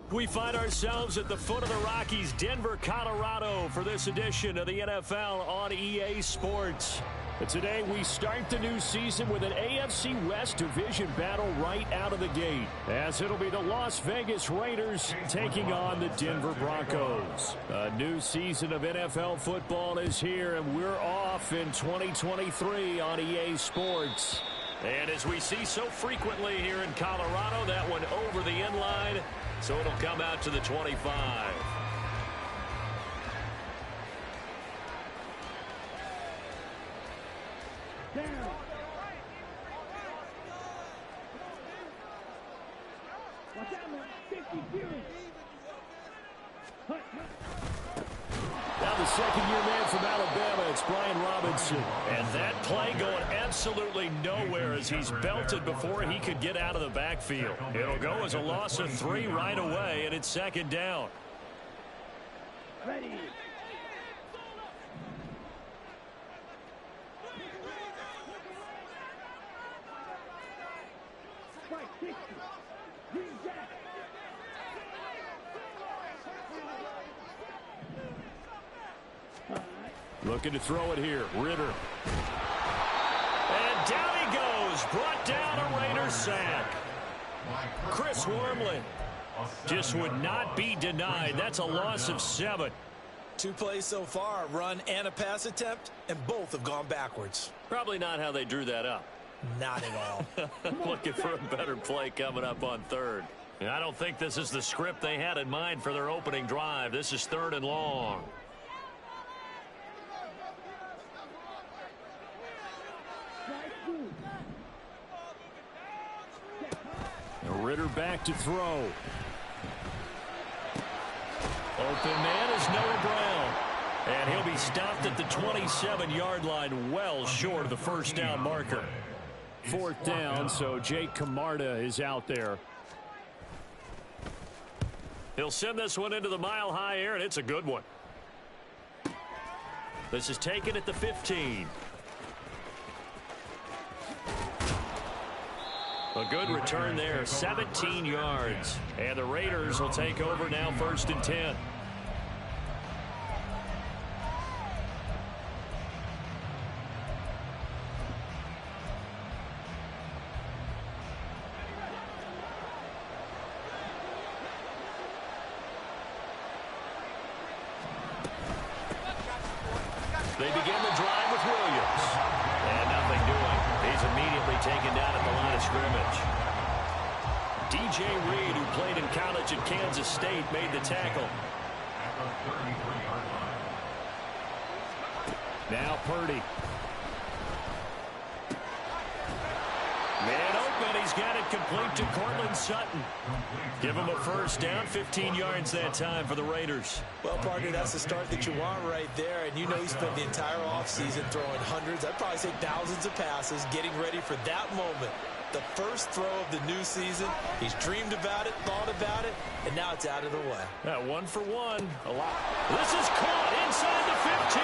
We find ourselves at the foot of the Rockies, Denver, Colorado, for this edition of the NFL on EA Sports. Today, we start the new season with an AFC West division battle right out of the gate, as it'll be the Las Vegas Raiders taking on the Denver Broncos. A new season of NFL football is here, and we're off in 2023 on EA Sports. And as we see so frequently here in Colorado, that one over the end line, so it'll come out to the 25. Now the second-year man from Alabama, it's Brian Robinson. And that play going absolutely nowhere as he's belted before he could get out of the backfield. It'll go as a loss of 3 right away, and it's second down. Ready. Looking to throw it here. Ritter. And down he goes. Brought down a Raiders sack. Chris Wormley just would not be denied. That's a loss of 7. 2 plays so far, a run and a pass attempt, and both have gone backwards. Probably not how they drew that up. Not at all. Looking for a better play coming up on third. And I don't think this is the script they had in mind for their opening drive. This is 3rd and long. Ritter back to throw. Open man is Noah Brown. And he'll be stopped at the 27-yard line, well short of the first down marker. 4th down, so Jake Camarda is out there. He'll send this one into the mile-high air, and it's a good one. This is taken at the 15. A good return there, 17 yards. And the Raiders will take over now, 1st and 10. They begin the drive with Williams. And nothing doing. He's immediately taken down at the line of scrimmage. DJ Reed, who played in college at Kansas State, made the tackle. Now Purdy. Man open, he's got it complete to Cortland Sutton. Give him a first down, 15 yards that time for the Raiders. Well, partner, that's the start that you want right there. And you know he spent the entire offseason throwing hundreds, I'd probably say thousands of passes, getting ready for that moment. The first throw of the new season. He's dreamed about it, thought about it, and now it's out of the way. That 1 for 1. A lot. This is caught inside the 15.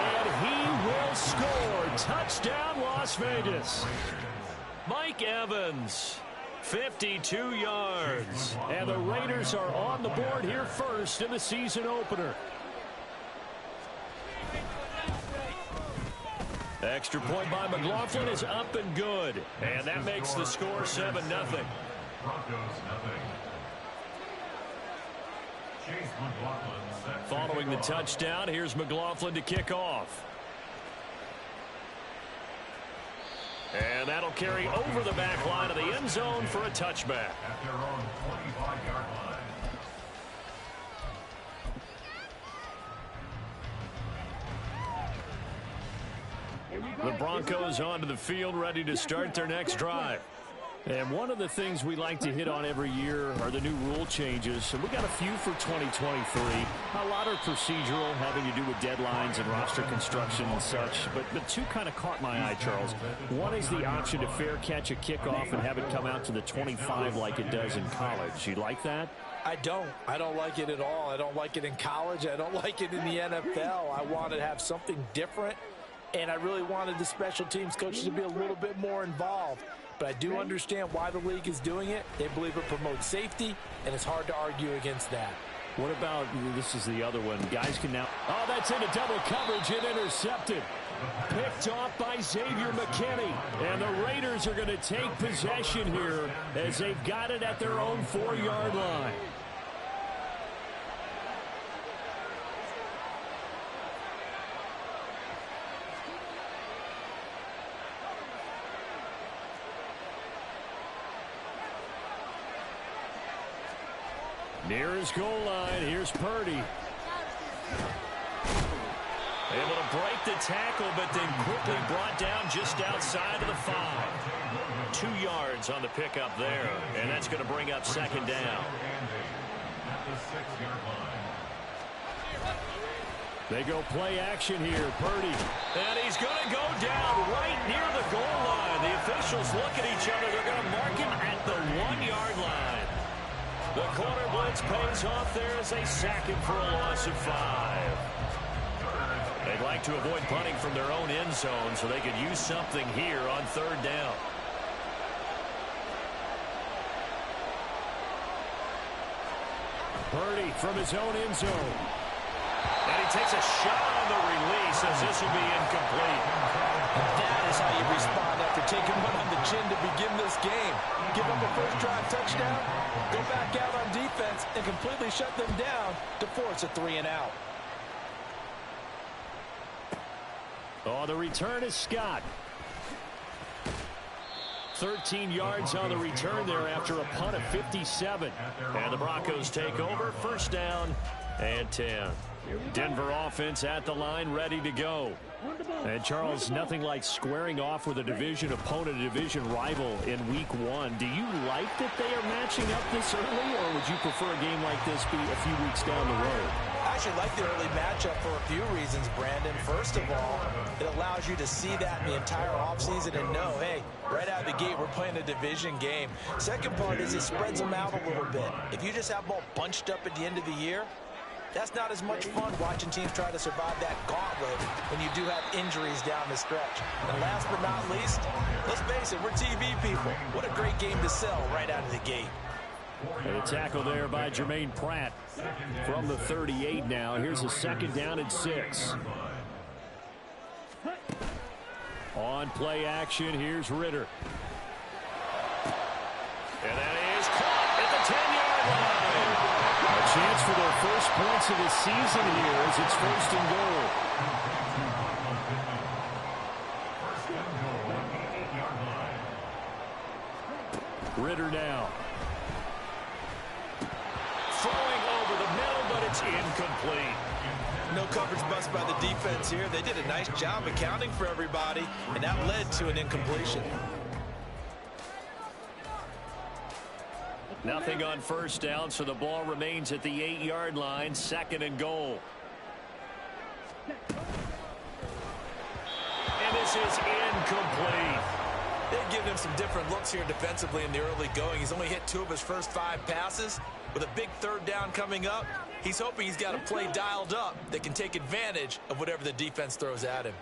And he will score. Touchdown, Las Vegas. Mike Evans, 52 yards. And the Raiders are on the board here first in the season opener. Extra point by McLaughlin is up and good. And that makes the score 7-0. Following the touchdown, here's McLaughlin to kick off. And that'll carry over the back line of the end zone for a touchback. At their own 25-yard line. The Broncos onto the field, ready to start their next drive. And one of the things we like to hit on every year are the new rule changes. And we got a few for 2023. A lot are procedural, having to do with deadlines and roster construction and such. But 2 kind of caught my eye, Charles. One is the option to fair catch a kickoff and have it come out to the 25 like it does in college. You like that? I don't like it at all. I don't like it in college. I don't like it in the NFL. I want to have something different. and I really wanted the special teams coaches to be a little bit more involved. But I do understand why the league is doing it. They believe it promotes safety, and it's hard to argue against that. What about, this is the other one, guys can now, oh, that's into double coverage and intercepted. Picked off by Xavier McKinney. And the Raiders are going to take possession here as they've got it at their own 4-yard line. Near his goal line, here's Purdy. Able to break the tackle, but then quickly brought down just outside of the 5. 2 yards on the pickup there, and that's going to bring up second down. They go play action here, Purdy. And he's going to go down right near the goal line. The officials look at each other. They're going to mark him at the 1-yard line. The corner blitz pays off there as they sack him for a loss of 5. They'd like to avoid punting from their own end zone so they could use something here on 3rd down. Purdy from his own end zone. And he takes a shot on the release as this will be incomplete. That is how you respond after taking one on the chin to begin this game. Give up a first drive touchdown, go back out on defense, and completely shut them down to force a 3-and-out. Oh, the return is Scott. 13 yards on the return there after a punt of 57. And the Broncos take over, 1st down and 10. Denver offense at the line, ready to go. And Charles, nothing like squaring off with a division opponent, a division rival in week 1. Do you like that they are matching up this early, or would you prefer a game like this be a few weeks down the road? I actually like the early matchup for a few reasons, Brandon. First of all, it allows you to see that in the entire offseason and know, hey, right out of the gate, we're playing a division game. Second part is it spreads them out a little bit. If you just have them all bunched up at the end of the year, that's not as much fun watching teams try to survive that gauntlet when you do have injuries down the stretch. And last but not least, let's face it, we're TV people. What a great game to sell right out of the gate. And a tackle there by Jermaine Pratt from the 38 now. Here's a 2nd down and 6. On play action, here's Ritter. And that is caught at the 10-yard line. A chance for their first points of the season here as it's 1st and goal. Ritter now. Throwing over the middle, but it's incomplete. No coverage bust by the defense here. They did a nice job accounting for everybody, and that led to an incompletion. Nothing on 1st down, so the ball remains at the 8-yard line, 2nd and goal. And this is incomplete. They've given him some different looks here defensively in the early going. He's only hit 2 of his first 5 passes. With a big 3rd down coming up, he's hoping he's got a play dialed up that can take advantage of whatever the defense throws at him.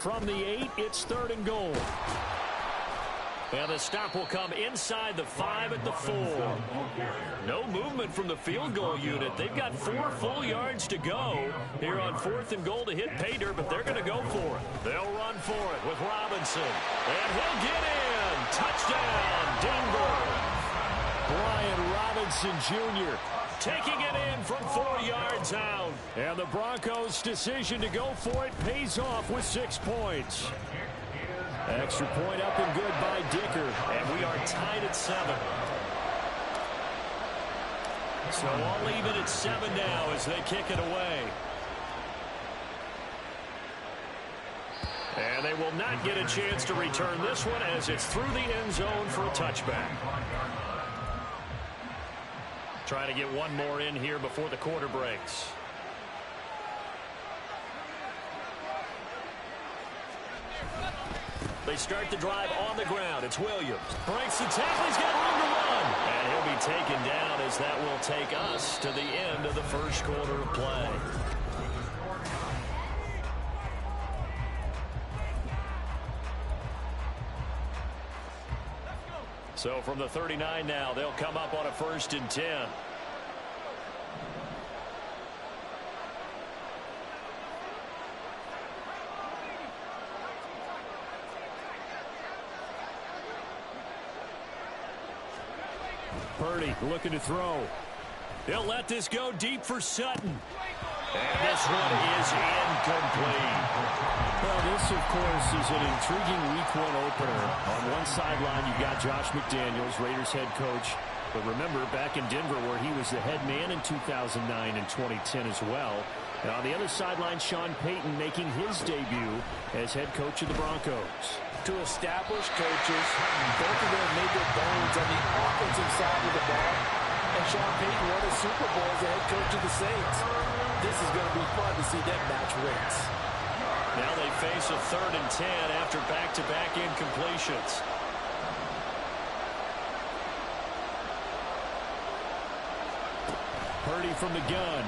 From the 8, it's 3rd and goal. And the stop will come inside the 5 at the 4. No movement from the field goal unit. They've got 4 full yards to go here on 4th and goal to hit pay dirt, but they're going to go for it. They'll run for it with Robinson. And he'll get in. Touchdown, Denver. Brian Robinson Jr. taking it in from 4 yards out. And the Broncos' decision to go for it pays off with 6 points. Extra point up and good by Dicker. And we are tied at 7. So I'll leave it at 7 now as they kick it away. And they will not get a chance to return this one as it's through the end zone for a touchback. Trying to get one more in here before the quarter breaks. They start the drive on the ground. It's Williams. Breaks the tackle. He's got room to run. And he'll be taken down as that will take us to the end of the first quarter of play. So from the 39 now, they'll come up on a 1st and 10. Purdy looking to throw. They'll let this go deep for Sutton. And this one is incomplete. Well, this, of course, is an intriguing week 1 opener. On one sideline, you've got Josh McDaniels, Raiders head coach. But remember, back in Denver, where he was the head man in 2009 and 2010 as well. And on the other sideline, Sean Payton making his debut as head coach of the Broncos. Two established coaches, both of them made their bones on the offensive side of the ball. And Sean Payton won a Super Bowl as the head coach of the Saints. This is going to be fun to see them match wins. Now they face a 3rd and 10 after back-to-back incompletions. Purdy from the gun.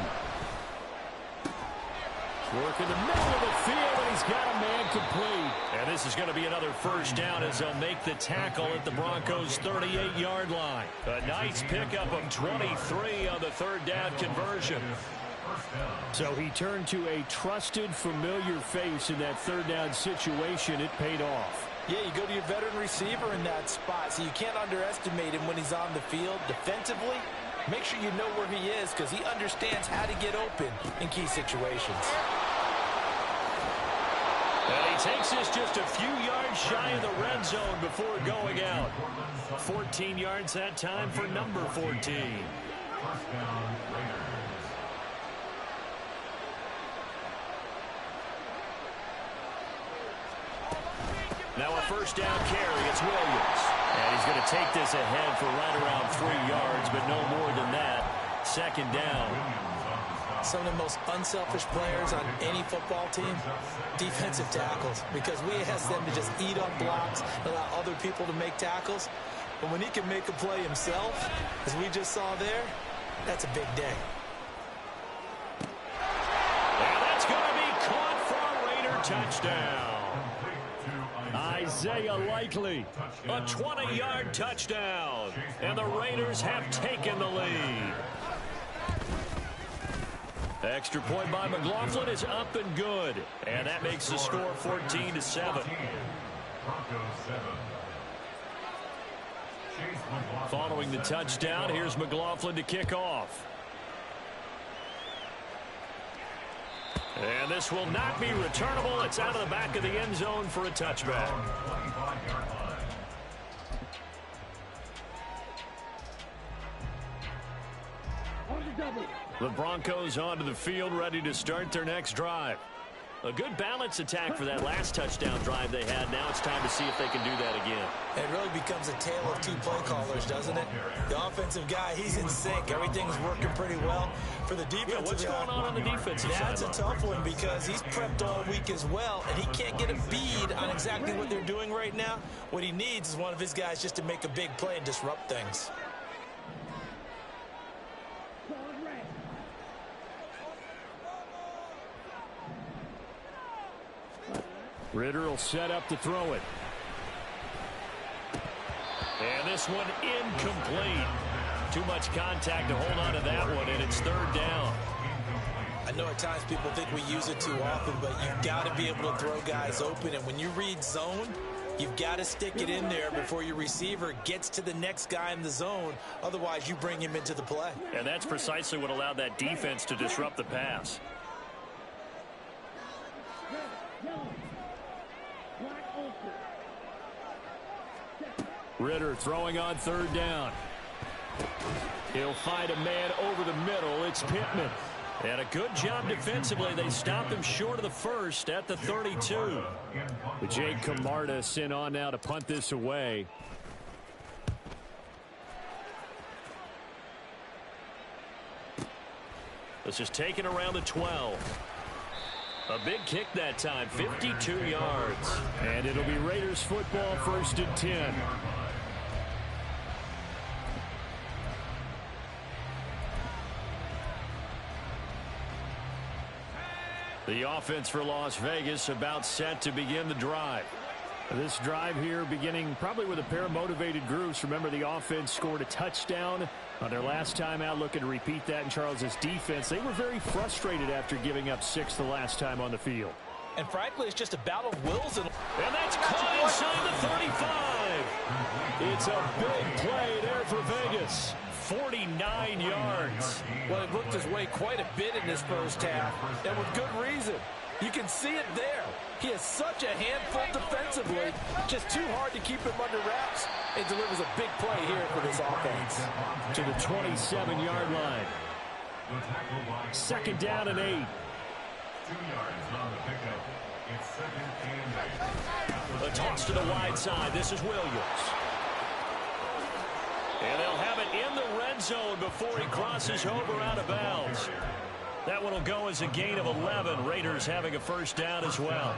Work in the middle of the field, and he's got a man complete. And this is going to be another 1st down as they'll make the tackle at the Broncos' 38-yard line. A nice pickup of 23 on the 3rd down conversion. So he turned to a trusted, familiar face in that 3rd down situation. It paid off. Yeah, you go to your veteran receiver in that spot, so you can't underestimate him when he's on the field defensively. Make sure you know where he is because he understands how to get open in key situations. And he takes this just a few yards shy of the red zone before going out. 14 yards that time for number 14. Now a 1st down carry. It's Williams. And he's going to take this ahead for right around 3 yards, but no more than that. 2nd down. Some of the most unselfish players on any football team, defensive tackles, because we ask them to just eat up blocks, allow other people to make tackles. But when he can make a play himself, as we just saw there, that's a big day. And that's going to be caught for a Raider touchdown. Isaiah Likely, a 20-yard touchdown. And the Raiders have taken the lead. Extra point by McLaughlin is up and good. And that makes the score 14-7. Following the touchdown, here's McLaughlin to kick off. And this will not be returnable. It's out of the back of the end zone for a touchback. The Broncos onto the field, ready to start their next drive. A good balance attack for that last touchdown drive they had. Now it's time to see if they can do that again. It really becomes a tale of 2 play callers, doesn't it? The offensive guy, he's in sync. Everything's working pretty well. For the defensive guy, what's going on the defensive side? That's a tough one because he's prepped all week as well, and he can't get a bead on exactly what they're doing right now. What he needs is one of his guys just to make a big play and disrupt things. Ritter will set up to throw it. And this one incomplete. Too much contact to hold on to that one, and it's 3rd down. I know at times people think we use it too often, but you've got to be able to throw guys open. And when you read zone, you've got to stick it in there before your receiver gets to the next guy in the zone. Otherwise, you bring him into the play. And that's precisely what allowed that defense to disrupt the pass. Ritter throwing on 3rd down. He'll find a man over the middle. It's Pittman. And a good job defensively. They stopped him short of the 1st at the 32. But Jake Camarda sent on now to punt this away. This is taken around the 12. A big kick that time, 52 yards. And it'll be Raiders football, 1st and 10. The offense for Las Vegas about set to begin the drive. This drive here beginning probably with a pair of motivated groups. Remember, the offense scored a touchdown on their last time out, looking to repeat that in Charles's defense. They were very frustrated after giving up 6 the last time on the field. And frankly, it's just a battle of wills. And that's caught inside the 35. It's a big play there for Vegas. 49 yards. Well, he looked his way quite a bit in this first half, and with good reason. You can see it there. He has such a handful defensively, just too hard to keep him under wraps, and delivers a big play here for this offense. To the 27-yard line. Second down and 8. 2 yards on the pickup. It's second and 8. A toss to the wide side. This is Williams. And they'll have it in the red zone before he crosses over out of bounds. That one will go as a gain of 11. Raiders having a first down as well.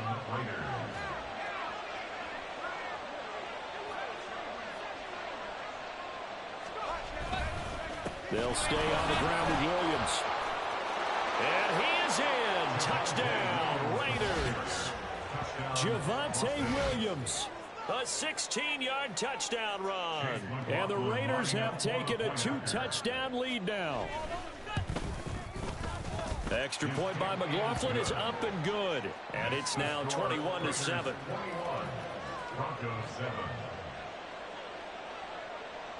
They'll stay on the ground with Williams. And he is in. Touchdown, Raiders. Javonte Williams. A 16-yard touchdown run. And the Raiders have taken a 2-touchdown lead now. The extra point by McLaughlin is up and good. And it's now 21-7.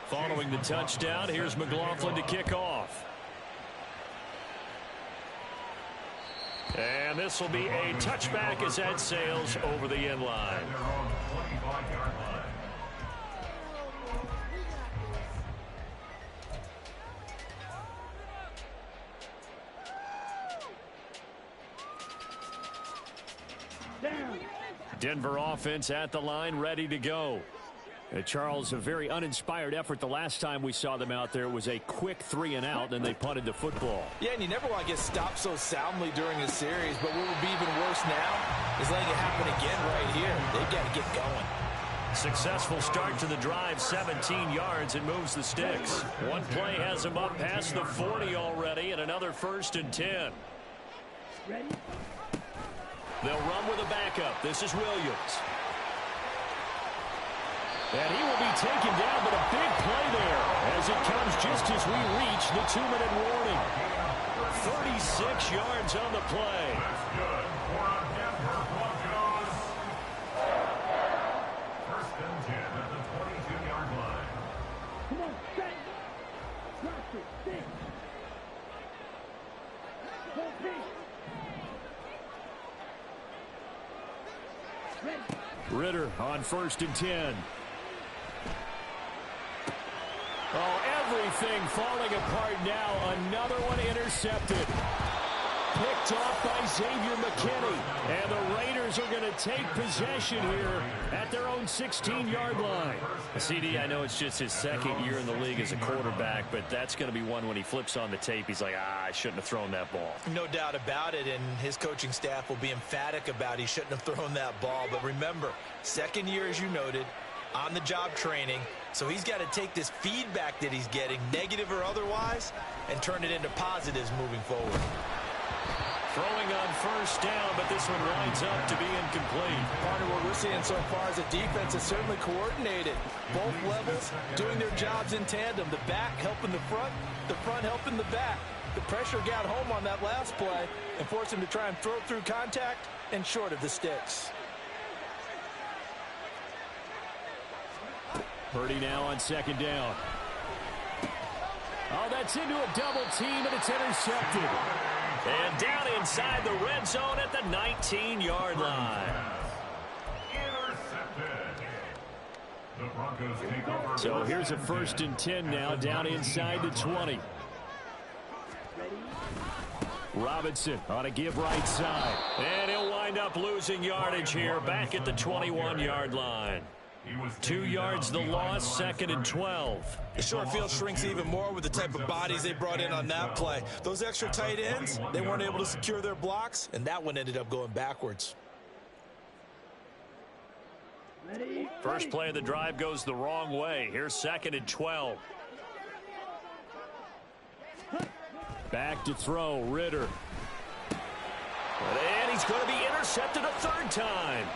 Following the touchdown, here's McLaughlin to kick off. And this will be a touchback as that sails over the end line. Denver offense at the line, ready to go. Charles, a very uninspired effort the last time we saw them out there. It was a quick 3-and-out, and they punted the football. Yeah, and you never want to get stopped so soundly during a series, but what would be even worse now is letting it happen again right here. They've got to get going. Successful start to the drive, 17 yards, and moves the sticks. One play has them up past the 40 already, and another 1st and 10. Ready? They'll run with a backup. This is Williams. And he will be taken down, but a big play there as it comes just as we reach the 2-minute warning. 36 yards on the play. That's good for a Denver Broncos. 1st and 10 at the 22-yard line. Come on, set. Drop it, stick. Hold pitch. Ritter on 1st and 10. Oh, everything falling apart now. Another one intercepted. Picked off by Xavier McKinney. And the Raiders are going to take possession here at their own 16-yard line. CD, I know it's just his 2nd year in the league as a quarterback, but that's going to be one when he flips on the tape. He's like, I shouldn't have thrown that ball. No doubt about it, and his coaching staff will be emphatic about he shouldn't have thrown that ball. But remember, 2nd year, as you noted, on-the-job training. So he's got to take this feedback that he's getting, negative or otherwise, and turn it into positives moving forward. Throwing on 1st down, but this one winds up to be incomplete. Partner, what we're seeing so far is the defense is certainly coordinated. Both levels doing their jobs in tandem. The back helping the front helping the back. The pressure got home on that last play and forced him to try and throw through contact and short of the sticks. Purdy now on 2nd down. Oh, that's into a double team, and it's intercepted. And down inside the red zone at the 19-yard line. Intercepted. The Broncos take over. So here's a 1st and 10 now, down inside the 20. Robinson on a give right side. And he'll wind up losing yardage here, back at the 21-yard line. 2 yards the loss, 2nd and 12. The short field shrinks even more with the type of bodies they brought in on that play. Those extra tight ends, they weren't able to secure their blocks, and that one ended up going backwards. Ready? First play of the drive goes the wrong way. Here's 2nd and 12. Back to throw, Ritter. And he's going to be intercepted a 3rd time.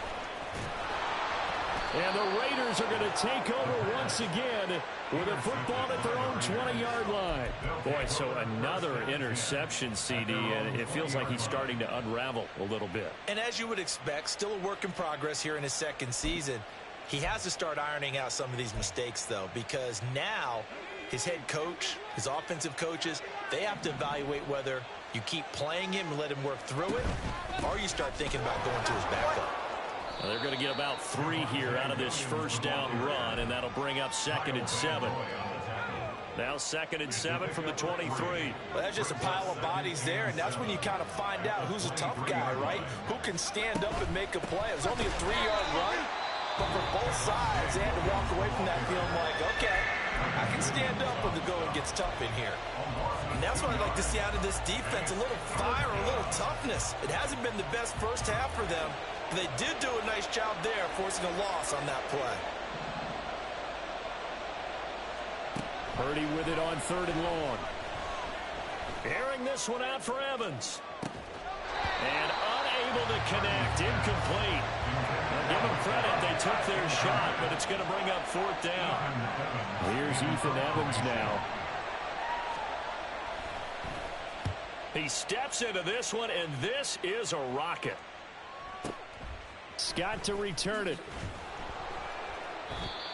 And the Raiders are going to take over once again with a football at their own 20-yard line. Boy, so another interception, CD, and it feels like he's starting to unravel a little bit. And as you would expect, still a work in progress here in his second season. He has to start ironing out some of these mistakes, though, because now his head coach, his offensive coaches, they have to evaluate whether you keep playing him and let him work through it, or you start thinking about going to his backup. Well, they're going to get about 3 here out of this first down run, and that'll bring up 2nd and 7. Now 2nd and 7 from the 23. Well, that's just a pile of bodies there, and that's when you kind of find out who's a tough guy, right? Who can stand up and make a play. It was only a 3-yard run, but for both sides, they had to walk away from that feeling like, okay, I can stand up when the going gets tough in here. And that's what I'd like to see out of this defense, a little fire, a little toughness. It hasn't been the best first half for them, but they did do a nice job there, forcing a loss on that play. Purdy with it on 3rd and long. Airing this one out for Evans. And unable to connect, incomplete. Now give them credit, they took their shot, but it's going to bring up 4th down. Here's Ethan Evans now. He steps into this one, and this is a rocket. Scott to return it.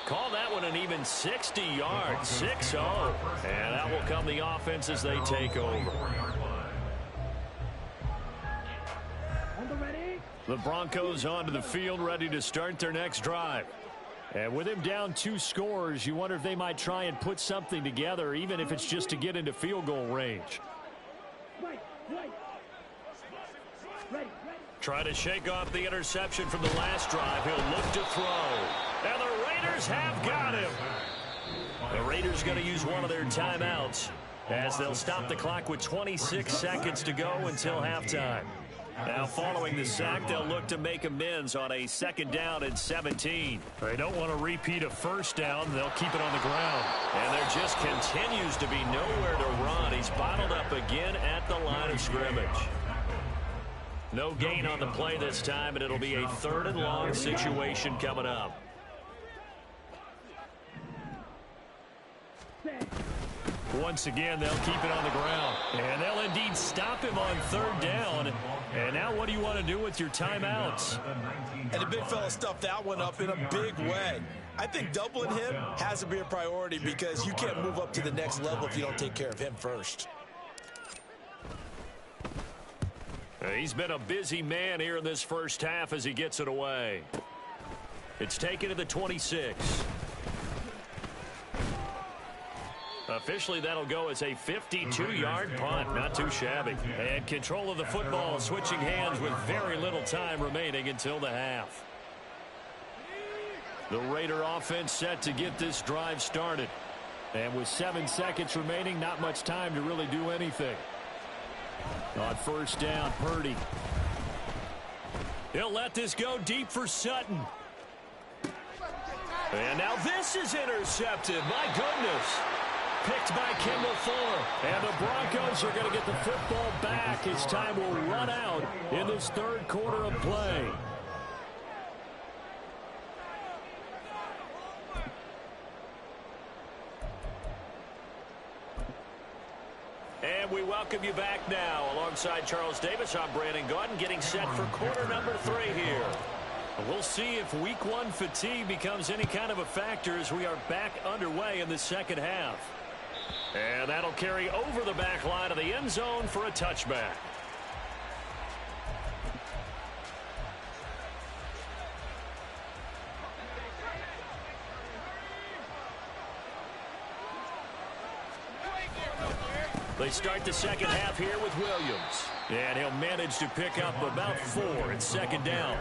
Call that one an even 60 yards, 6-0. And that will come the offense as they take over. The Broncos onto the field, ready to start their next drive. And with him down 2 scores, you wonder if they might try and put something together, even if it's just to get into field goal range. Try to shake off the interception from the last drive. He'll look to throw. And the Raiders have got him. The Raiders going to use one of their timeouts as they'll stop the clock with 26 seconds to go until halftime. Now following the sack, they'll look to make amends on a 2nd down and 17. They don't want to repeat a 1st down. They'll keep it on the ground. And there just continues to be nowhere to run. He's bottled up again at the line of scrimmage. No gain on the play this time, and it'll be a 3rd and long situation coming up. Once again, they'll keep it on the ground. And they'll indeed stop him on 3rd down. And now what do you want to do with your timeouts? And the big fella stuffed that one up in a big way. I think doubling him has to be a priority because you can't move up to the next level if you don't take care of him first. He's been a busy man here in this first half as he gets it away. It's taken to the 26. Officially, that'll go as a 52-yard punt. Not too shabby. And control of the football switching hands with very little time remaining until the half. The Raider offense set to get this drive started. And with 7 seconds remaining, not much time to really do anything. On 1st down, Purdy. He'll let this go deep for Sutton. And now this is intercepted. My goodness. Picked by Kendall Fuller. And the Broncos are going to get the football back as time will run out in this 3rd quarter of play. And we welcome you back now. Alongside Charles Davis, I'm Brandon Gaudin, getting set for quarter number 3 here. We'll see if week 1 fatigue becomes any kind of a factor as we are back underway in the second half. And that'll carry over the back line of the end zone for a touchback. They start the second half here with Williams. And he'll manage to pick up about 4 at 2nd down.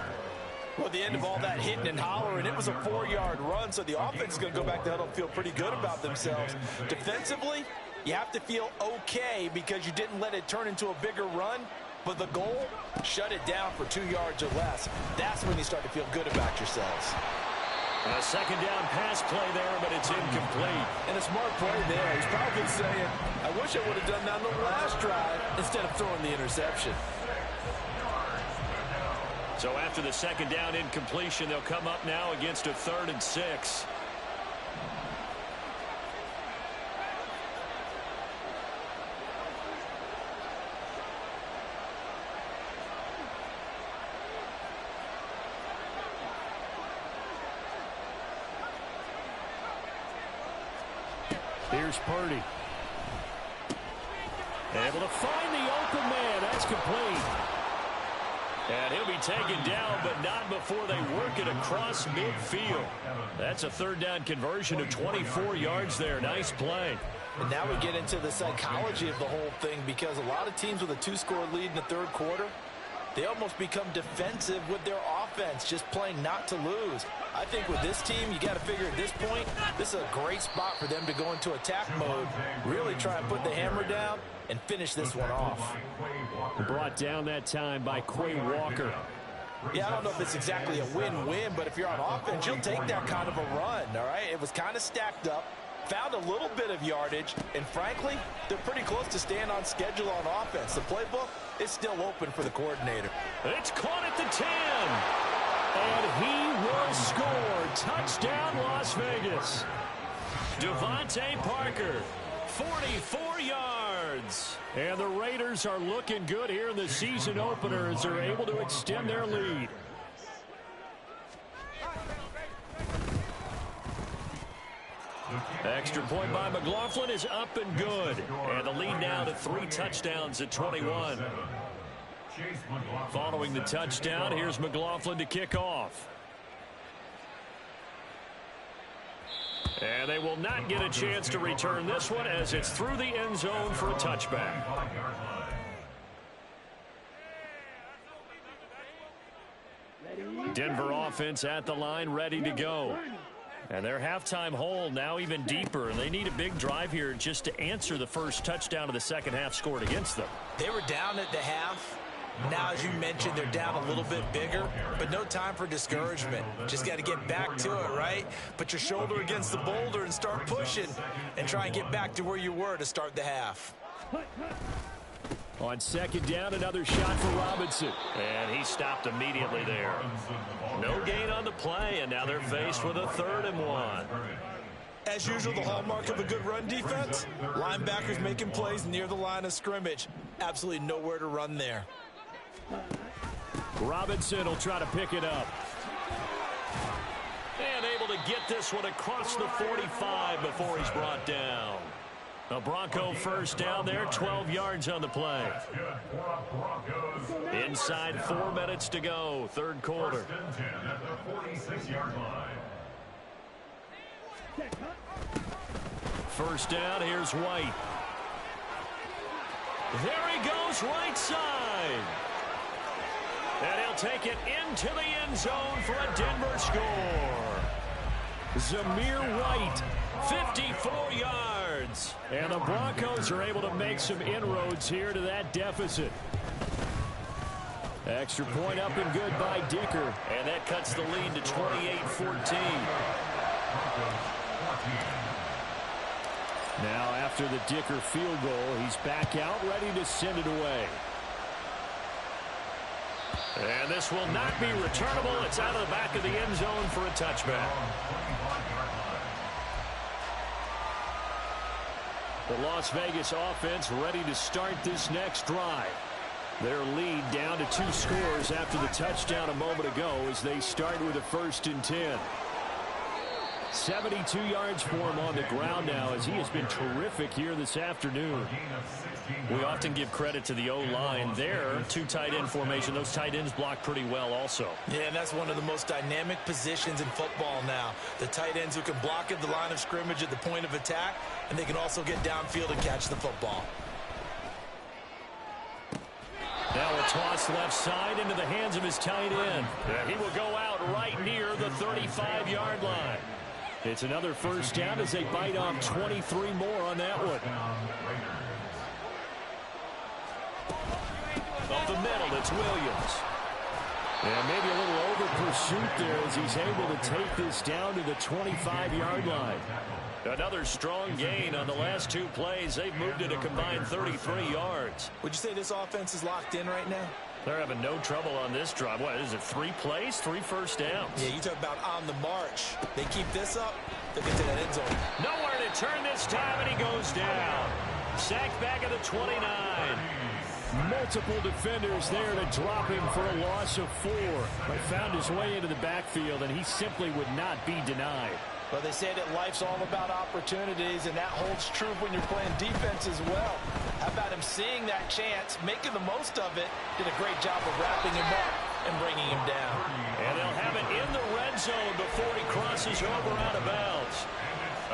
Well, at the end of all that hitting and hollering, it was a 4-yard run, so the offense is going to go back to huddle and feel pretty good about themselves. Defensively, you have to feel okay because you didn't let it turn into a bigger run, but the goal, shut it down for 2 yards or less. That's when you start to feel good about yourselves. A 2nd down pass play there, but it's incomplete. And a smart play there. He's probably saying, I wish I would have done that on the last drive instead of throwing the interception. So after the second down incompletion, they'll come up now against a 3rd and 6. Here's Purdy. Able to find the open man. That's complete. And he'll be taken down, but not before they work it across midfield. That's a 3rd down conversion of 24 yards there. Nice play. And now we get into the psychology of the whole thing, because a lot of teams with a 2-score lead in the 3rd quarter, they almost become defensive with their offense, just playing not to lose. I think with this team, you got to figure at this point, this is a great spot for them to go into attack mode, really try and put the hammer down and finish this one off. Brought down that time by Quay Walker. Yeah, I don't know if it's exactly a win-win, but if you're on offense, you'll take that kind of a run, all right? It was kind of stacked up, found a little bit of yardage, and frankly, they're pretty close to staying on schedule on offense. The playbook is still open for the coordinator. It's caught at the 10. And he will score. Touchdown, Las Vegas. Devontae Parker, 44 yards. And the Raiders are looking good here in the season opener as they're able to extend their lead. Extra point by McLaughlin is up and good. And the lead now to 3 touchdowns at 21. Following the touchdown, here's McLaughlin to kick off. And they will not get a chance to return this one as it's through the end zone for a touchback. Denver offense at the line, ready to go. And their halftime hole now even deeper. And they need a big drive here just to answer the first touchdown of the second half scored against them. They were down at the half. Now, as you mentioned, they're down a little bit bigger, but no time for discouragement. Just got to get back to it, right? Put your shoulder against the boulder and start pushing and try and get back to where you were to start the half. On second down, another shot for Robinson. And he stopped immediately there. No gain on the play, and now they're faced with a 3rd and 1. As usual, the hallmark of a good run defense, linebackers making plays near the line of scrimmage. Absolutely nowhere to run there. Robinson will try to pick it up. And able to get this one across the 45 before he's brought down. A Bronco first down there, 12 yards on the play. Inside 4 minutes to go, 3rd quarter. First down, here's White. There he goes, right side. And he'll take it into the end zone for a Denver score. Zamir White, 54 yards. And the Broncos are able to make some inroads here to that deficit. Extra point up and good by Dicker. And that cuts the lead to 28-14. Now after the Dicker field goal, he's back out ready to send it away. And this will not be returnable. It's out of the back of the end zone for a touchback. The Las Vegas offense ready to start this next drive. Their lead down to 2 scores after the touchdown a moment ago as they start with a 1st and 10. 72 yards for him on the ground now as he has been terrific here this afternoon. We often give credit to the O-line there. 2 tight end formation. Those tight ends block pretty well also. Yeah, and that's one of the most dynamic positions in football now. The tight ends who can block at the line of scrimmage at the point of attack, and they can also get downfield and catch the football. Now a toss left side into the hands of his tight end. He will go out right near the 35-yard line. It's another first down as they bite off 23 more on that one. Up the middle, it's Williams. And maybe a little over pursuit there as he's able to take this down to the 25-yard line. Another strong gain on the last 2 plays. They've moved it a combined 33 yards. Would you say this offense is locked in right now? They're having no trouble on this drive. What is it, 3 plays, 3 first downs? Yeah, you talk about on the march. They keep this up, they'll get to that end zone. Nowhere to turn this time, and he goes down. Sacked back at the 29. Multiple defenders there to drop him for a loss of 4. But found his way into the backfield, and he simply would not be denied. Well, they say that life's all about opportunities, and that holds true when you're playing defense as well. How about him seeing that chance, making the most of it, did a great job of wrapping him up and bringing him down. And they'll have it in the red zone before he crosses over out of bounds.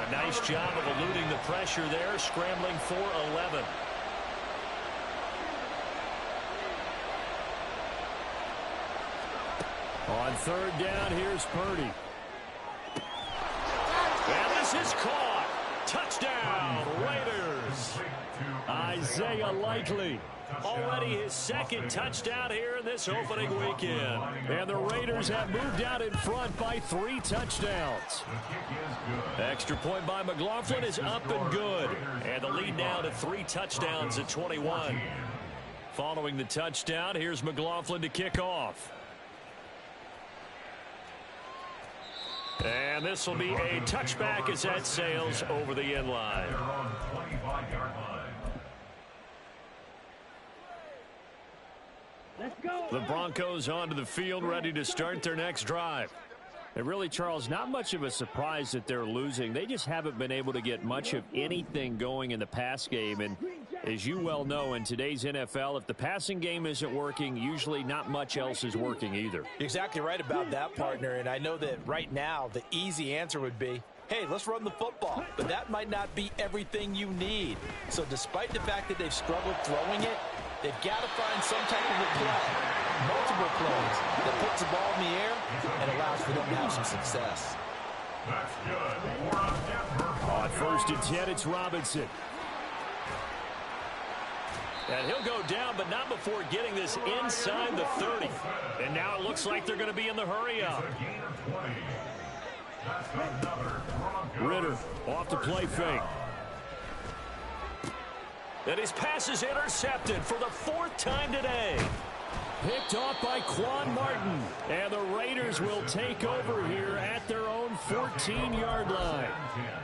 A nice job of eluding the pressure there, scrambling for 11. On third down, here's Purdy. And this is caught. Touchdown, Raiders. Isaiah Likely. Already his second touchdown here in this opening weekend. And the Raiders have moved out in front by 3 touchdowns. Extra point by McLaughlin is up and good. And the lead now to 3 touchdowns at 21. Following the touchdown, here's McLaughlin to kick off. And this will be a touchback as that sails over the end line. Let's go. The Broncos onto the field, ready to start their next drive. And really, Charles, not much of a surprise that they're losing. They just haven't been able to get much of anything going in the pass game. And as you well know, in today's NFL, if the passing game isn't working, usually not much else is working either. You're exactly right about that, partner. And I know that right now the easy answer would be, hey, let's run the football. But that might not be everything you need. So despite the fact that they've struggled throwing it, they've got to find some type of a play, multiple plays, that puts the ball in the air and allows for them to have some success. That's good. On first and 10, it's Robinson. And he'll go down, but not before getting this inside the 30. And now it looks like they're going to be in the hurry up. Ritter off the play fake. And his pass is intercepted for the 4th time today. Picked off by Quan Martin. And the Raiders will take over here at their own 14-yard line.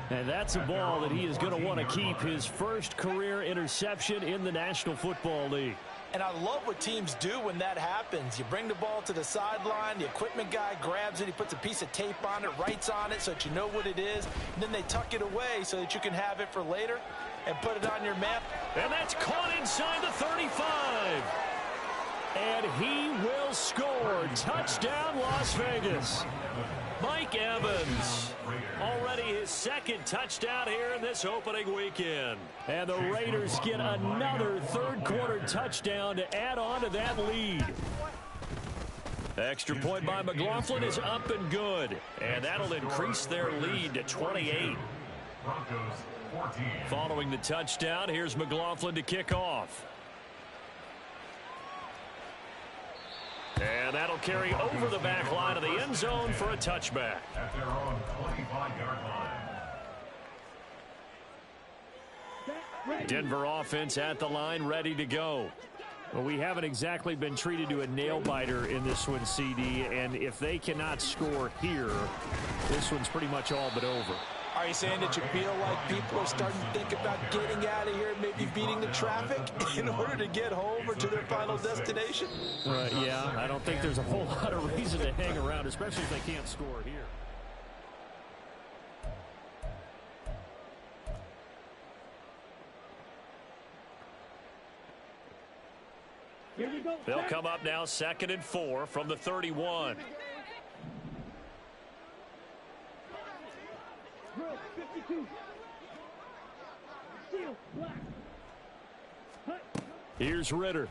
And that's a ball that he is going to want to keep, his first career interception in the National Football League. And I love what teams do when that happens. You bring the ball to the sideline, the equipment guy grabs it, he puts a piece of tape on it, writes on it so that you know what it is, and then they tuck it away so that you can have it for later and put it on your map. And that's caught inside the 35. And he will score. Touchdown, Las Vegas. Mike Evans, already his 2nd touchdown here in this opening weekend. And the Raiders get another 3rd quarter touchdown to add on to that lead. Extra point by McLaughlin is up and good. And that'll increase their lead to 28. Following the touchdown, here's McLaughlin to kick off. And that'll carry over the back line of the end zone for a touchback. At their own 25-yard line. Denver offense at the line, ready to go. Well, we haven't exactly been treated to a nail-biter in this one, CD, and if they cannot score here, this one's pretty much all but over. Are you saying that you feel like people are starting to think about getting out of here and maybe beating the traffic in order to get home or to their final destination? Yeah, I don't think there's a whole lot of reason to hang around, especially if they can't score here. Here we go. They'll come up now 2nd and 4 from the 31. Drill 52. Steel black. Hut. Here's Ritter.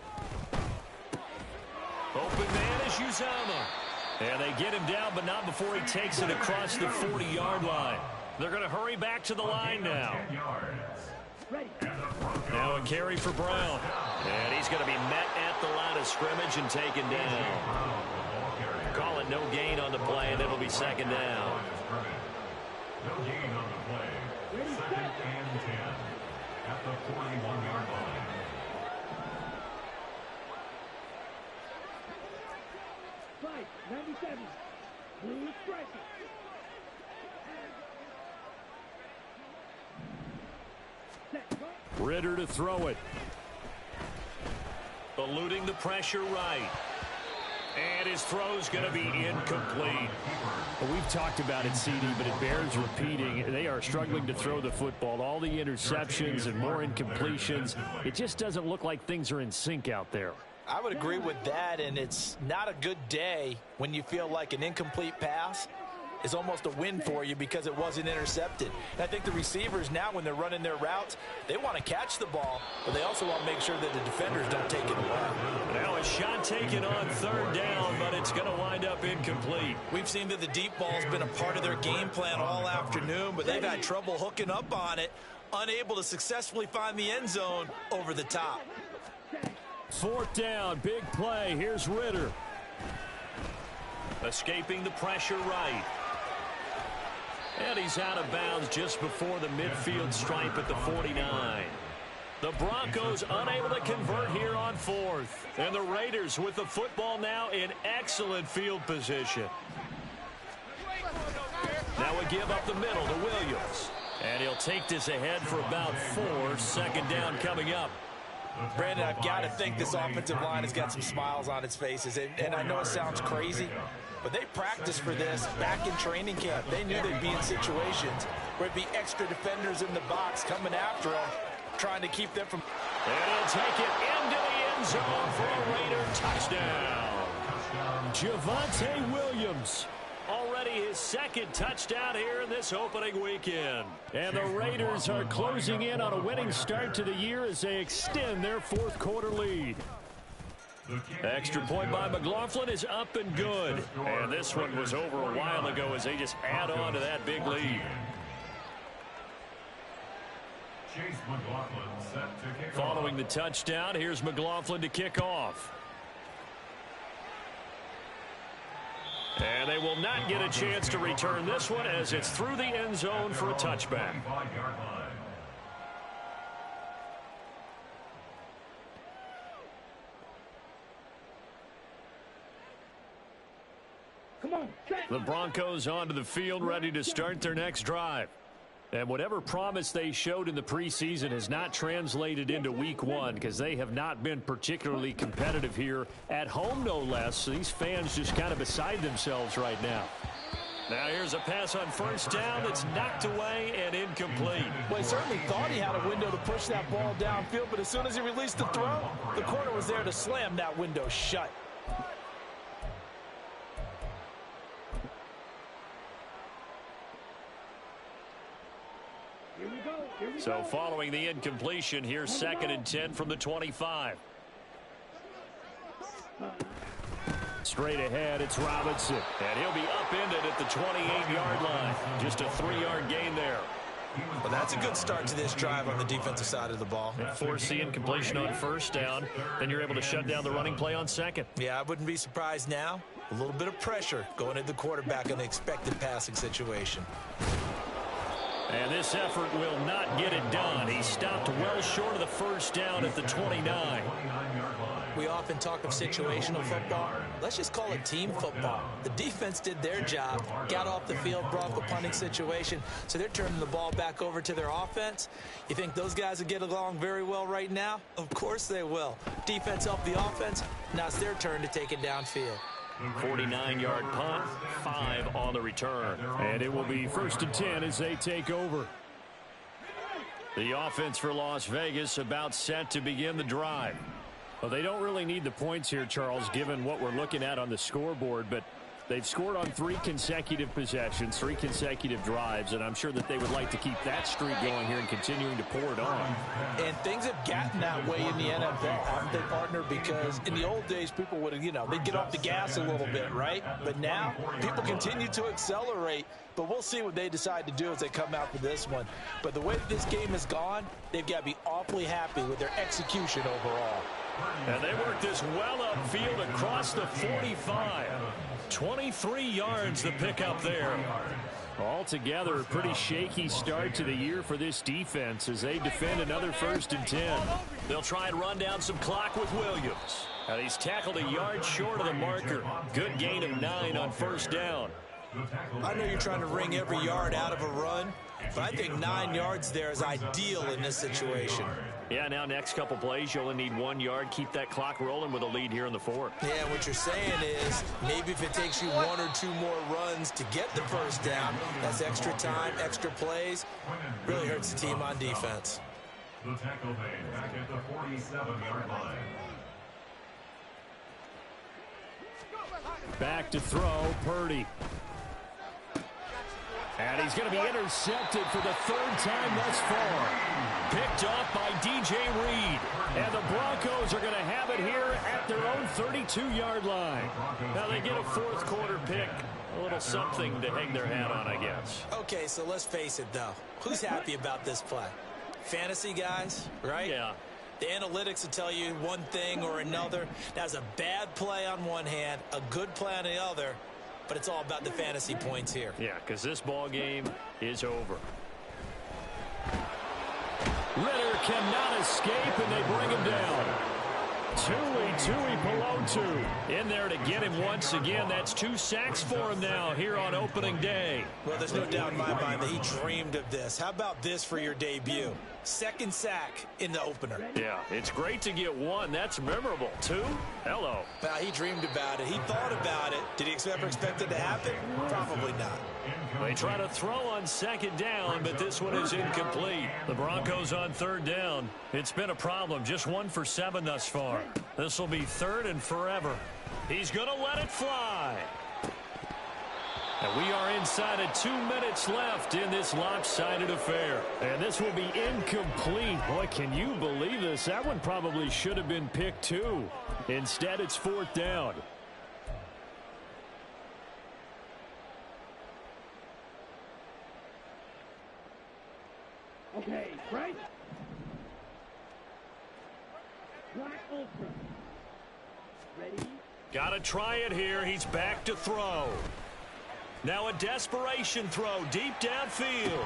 Open man is Uzama. And they get him down, but not before he takes it across the 40-yard line. They're going to hurry back to the line now. Ready. Now a carry for Brown. And he's going to be met at the line of scrimmage and taken down. Call it no gain on the play, and it'll be 2nd down. No gain on the play. 2nd and 10 at the 41-yard line. 97. Blue striker. Ritter to throw it. Eluding the pressure right. And his throw's going to be incomplete. Well, we've talked about it, CD, but it bears repeating. They are struggling to throw the football. All the interceptions and more incompletions. It just doesn't look like things are in sync out there. I would agree with that, and it's not a good day when you feel like an incomplete pass is almost a win for you because it wasn't intercepted. And I think the receivers now, when they're running their routes, they want to catch the ball, but they also want to make sure that the defenders don't take it away. Now a shot taken on third down, but it's going to wind up incomplete. We've seen that the deep ball's been a part of their game plan all afternoon, but they've had trouble hooking up on it, unable to successfully find the end zone over the top. Fourth down, big play. Here's Ritter. Escaping the pressure right. And he's out of bounds just before the midfield stripe at the 49. The Broncos unable to convert here on fourth. And the Raiders with the football now in excellent field position. Now we give up the middle to Williams. And he'll take this ahead for about 4. Second down coming up. Brandon, I've got to think this offensive line has got some smiles on its faces. And I know it sounds crazy, but they practiced for this back in training camp. They knew they'd be in situations where it'd be extra defenders in the box coming after them, trying to keep them from... And he'll take it into the end zone for a Raider touchdown. Javonte Williams. Already his second touchdown here in this opening weekend. And the Raiders are closing in on a winning start to the year as they extend their fourth quarter lead. Extra point by McLaughlin is up and good. And this one was over a while ago as they just add on to that big lead. Following the touchdown, here's McLaughlin to kick off. And they will not get a chance to return this one as it's through the end zone for a touchback. Come on, the Broncos onto the field ready to start their next drive. And whatever promise they showed in the preseason has not translated into week one because they have not been particularly competitive here at home, no less. So these fans just kind of beside themselves right now. Now here's a pass on first down that's knocked away and incomplete. Well, he certainly thought he had a window to push that ball downfield, but as soon as he released the throw, the corner was there to slam that window shut. So following the incompletion, here's 2nd and 10 from the 25. Straight ahead, it's Robinson. And he'll be upended at the 28-yard line. Just a 3-yard gain there. Well, that's a good start to this drive on the defensive side of the ball. Force the incompletion on first down. Then you're able to shut down the running play on second. Yeah, I wouldn't be surprised now. A little bit of pressure going at the quarterback in the expected passing situation. And this effort will not get it done. He stopped well short of the first down at the 29. We often talk of situational football. Let's just call it team football. The defense did their job, got off the field, brought up the punting situation, so they're turning the ball back over to their offense. You think those guys will get along very well right now? Of course they will. Defense helped the offense. Now it's their turn to take it downfield. 49-yard punt, 5 on the return. And it will be 1st and 10 as they take over. The offense for Las Vegas about set to begin the drive. Well, they don't really need the points here, Charles, given what we're looking at on the scoreboard, but they've scored on 3 consecutive possessions, 3 consecutive drives, and I'm sure that they would like to keep that streak going here and continuing to pour it on. And things have gotten that way in the NFL, haven't they, partner? Because in the old days, people would have, they'd get off the gas a little bit, right? But now, people continue to accelerate, but we'll see what they decide to do as they come out for this one. But the way that this game has gone, they've got to be awfully happy with their execution overall. And they work this well upfield across the 45. 23 yards the pickup there. Altogether, a pretty shaky start to the year for this defense as they defend another 1st and 10. They'll try and run down some clock with Williams. And he's tackled a yard short of the marker. Good gain of 9 on first down. I know you're trying to wring every yard out of a run, but I think 9 yards there is ideal in this situation. Yeah, now next couple plays, you only need 1 yard. Keep that clock rolling with a lead here in the fourth. Yeah, what you're saying is maybe if it takes you 1 or 2 more runs to get the first down, that's extra time, extra plays. Really hurts the team on defense. The tackle made back at the 47-yard line. Back to throw, Purdy. And he's going to be intercepted for the 3rd time thus far. Picked off by DJ Reed. And the Broncos are going to have it here at their own 32-yard line. Now they get a 4th quarter pick. A little something to hang their hat on, I guess. Okay, so let's face it, though. Who's happy about this play? Fantasy guys, right? Yeah. The analytics will tell you one thing or another. That's a bad play on one hand, a good play on the other, but it's all about the fantasy points here. Yeah, because this ball game is over. Ritter cannot escape, and they bring him down. Tui Pelotu in there to get him once again. That's 2 sacks for him now here on opening day. Well, there's no doubt in my mind that he dreamed of this. How about this for your debut? 2nd sack in the opener. Yeah, it's great to get 1. That's memorable. 2? Hello. Well, he dreamed about it. He thought about it. Did he ever expect it to happen? Probably not. They try to throw on 2nd down, but this one is incomplete. The Broncos on 3rd down. It's been a problem. Just 1 for 7 thus far. This will be 3rd and forever. He's going to let it fly. And we are inside of 2 minutes left in this lopsided affair. And this will be incomplete. Boy, can you believe this? That one probably should have been picked too. Instead, it's 4th down. Okay, right? Black Ultra. Ready? Got to try it here. He's back to throw. Now a desperation throw deep downfield.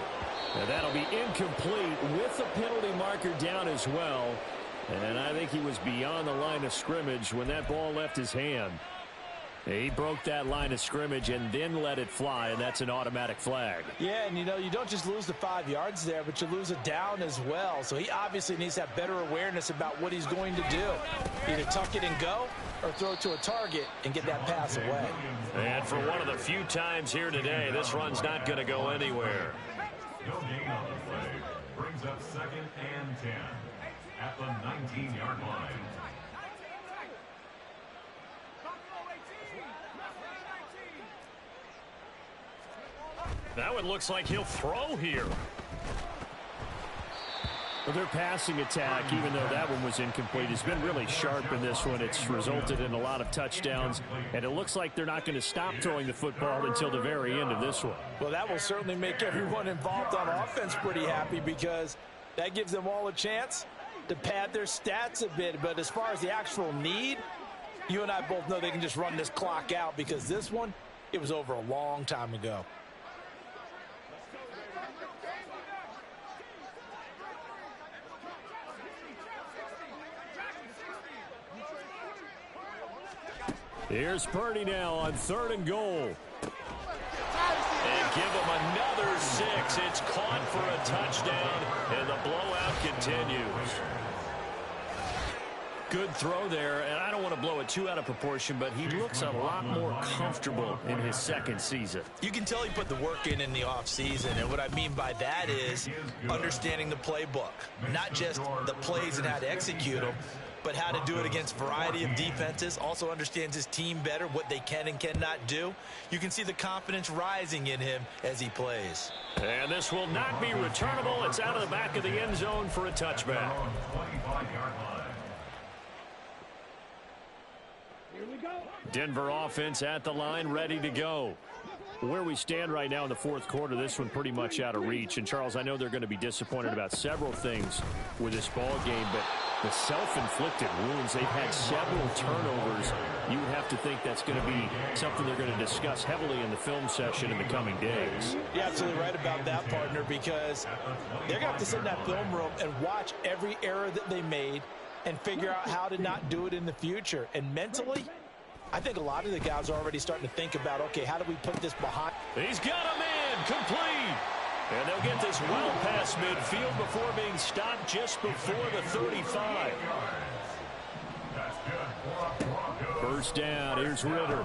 And that'll be incomplete with the penalty marker down as well. And I think he was beyond the line of scrimmage when that ball left his hand. He broke that line of scrimmage and then let it fly, and that's an automatic flag. Yeah, and you know, you don't just lose the 5 yards there, but you lose it down as well. So he obviously needs to have better awareness about what he's going to do. Either tuck it and go or throw it to a target and get that pass away. And for one of the few times here today, this run's not going to go anywhere. No gain on the play. Brings up 2nd and 10 at the 19-yard line. That one looks like he'll throw here. Well, their passing attack, even though that one was incomplete, has been really sharp in this one. It's resulted in a lot of touchdowns, and it looks like they're not going to stop throwing the football until the very end of this one. Well, that will certainly make everyone involved on offense pretty happy because that gives them all a chance to pad their stats a bit. But as far as the actual need, you and I both know they can just run this clock out because this one, it was over a long time ago. Here's Purdy now on 3rd and goal. And give him another 6. It's caught for a touchdown, and the blowout continues. Good throw there, and I don't want to blow it too out of proportion, but he looks a lot more comfortable in his 2nd season. You can tell he put the work in the offseason, and what I mean by that is understanding the playbook, not just the plays and how to execute them, but how to do it against a variety of defenses. Also understands his team better, what they can and cannot do. You can see the confidence rising in him as he plays. And this will not be returnable. It's out of the back of the end zone for a touchback. Here we go. Denver offense at the line, ready to go. Where we stand right now in the 4th quarter, this one pretty much out of reach. And, Charles, I know they're going to be disappointed about several things with this ball game, but the self-inflicted wounds, they've had several turnovers. You would have to think that's going to be something they're going to discuss heavily in the film session in the coming days. You're absolutely right about that, partner, because they're going to have to sit in that film room and watch every error that they made and figure out how to not do it in the future. And mentally, I think a lot of the guys are already starting to think about, okay, how do we put this behind? He's got a man complete. And they'll get this well past midfield before being stopped just before the 35. First down, here's Ritter.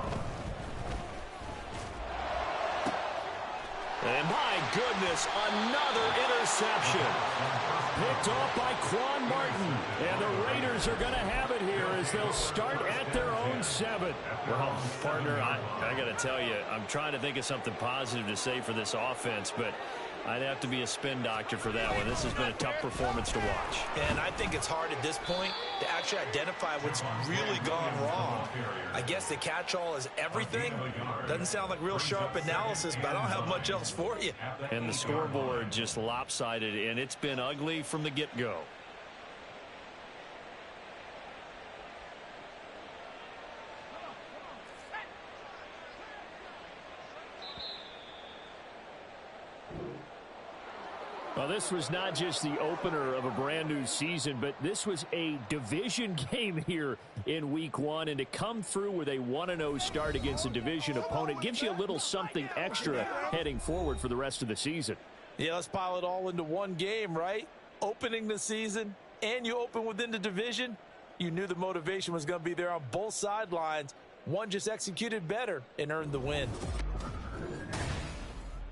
And my goodness, another interception. Picked off by Quan Martin. And the Raiders are going to have it here as they'll start at their own 7. Well, partner, I got to tell you, I'm trying to think of something positive to say for this offense, but I'd have to be a spin doctor for that one. This has been a tough performance to watch. And I think it's hard at this point to actually identify what's really gone wrong. I guess the catch-all is everything. Doesn't sound like real sharp analysis, but I don't have much else for you. And the scoreboard just lopsided, and it's been ugly from the get-go. Well, this was not just the opener of a brand new season, but this was a division game here in week 1. And to come through with a 1-0 start against a division opponent gives you a little something extra heading forward for the rest of the season. Yeah, let's pile it all into one game, right? Opening the season, and you open within the division. You knew the motivation was going to be there on both sidelines. One just executed better and earned the win.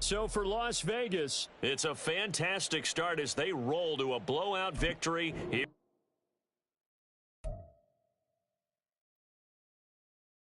So for Las Vegas, it's a fantastic start as they roll to a blowout victory here.